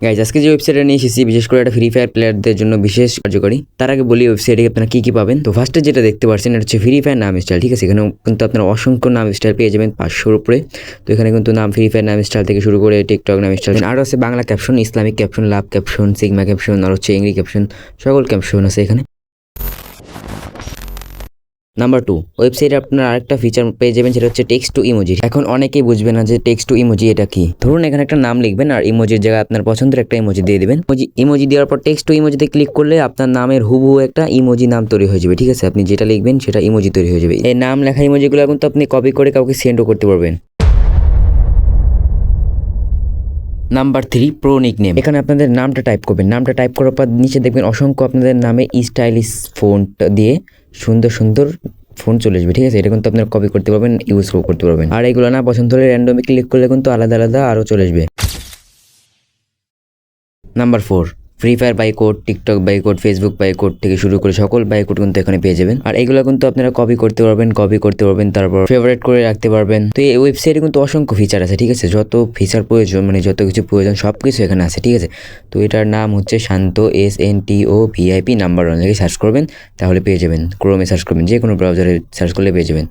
Guys আজকে যে ওয়েবসাইটটা নিয়ে এসেছি বিশেষ করে একটা ফ্রি ফায়ার প্লেয়ারদের জন্য বিশেষ কার্যকরী। তার আগে বলি ওয়েবসাইটে আপনারা কি পাবেন। তো ফার্স্টে যেটা দেখতে পাচ্ছেন এটা হচ্ছে ফ্রি ফায়ার নাম স্টাইল, ঠিক আছে। এখানে কিন্তু আপনারা অসংখ্য নাম স্টাইল পেয়ে যাবেন 500-র উপরে। তো এখানে কিন্তু নাম ফ্রি ফায়ার নাম স্টাইল থেকে শুরু করে টিকটক নাম স্টাইল, আর আছে বাংলা ক্যাপশন, ইসলামিক ক্যাপশন, লাভ ক্যাপশন, সিগমা ক্যাপশন, আর হচ্ছে ইংরেজি ক্যাপশন, সকল ক্যাপশন আছে এখানে। নাম্বার 2, ওয়েবসাইটে আপনারা আরেকটা ফিচার পেয়ে যাবেন, সেটা হচ্ছে টেক্সট টু ইমোজি। এখন অনেকেই বুঝবে না যে টেক্সট টু ইমোজি এটা কি। ধরুন এখানে একটা নাম লিখবেন আর ইমোজির জায়গায় আপনার পছন্দের একটা ইমোজি দিয়ে দিবেন। ইমোজি দেওয়ার পর টেক্সট টু ইমোজিতে ক্লিক করলে আপনার নামের হুবহু একটা ইমোজি নাম তৈরি হয়ে যাবে, ঠিক আছে। আপনি যেটা লিখবেন সেটা ইমোজি তৈরি হয়ে যাবে। এই নাম লেখা ইমোজিগুলো কিন্তু আপনি কপি করে কাউকে সেন্ডও করতে পারবেন। Number 3, pro nickname. এখানে আপনাদের নামটা টাইপ করবেন। নামটা টাইপ করার পর নিচে দেখবেন অসংখ্য আপনাদের নামে স্টাইলিশ ফন্ট দিয়ে সুন্দর সুন্দর ফন্ট চলে আসবে, ঠিক আছে। এটা কিন্তু আপনারা কপি করতে পারবেন, ইউজ করতে পারবেন। আর এগুলো না পছন্দ হলে র্যান্ডমে ক্লিক করলে কিন্তু আলাদা আলাদা আরও চলে আসবে। Number 4, Free Fire by code, TikTok by code, Facebook by code থেকে শুরু করে সকল বাই কোড কিন্তু এখানে পেয়ে যাবেন। আর এগুলো কিন্তু আপনারা কপি করতে পারবেন, তারপর ফেভারিট করে রাখতে পারবেন। তো এই ওয়েবসাইটে কিন্তু অসংখ্য ফিচার আছে, ঠিক আছে। যত ফিচার প্রয়োজন, মানে যত কিছু প্রয়োজন সব কিছু এখানে আছে, ঠিক আছে। তো এটার নাম হচ্ছে শান্ত, SNTO VIP নাম্বার 1 থেকে সার্চ করবেন, তাহলে পেয়ে যাবেন। ক্রোমে সার্চ করবেন, যে কোনো ব্রাউজারে সার্চ করলে পেয়ে যাবেন।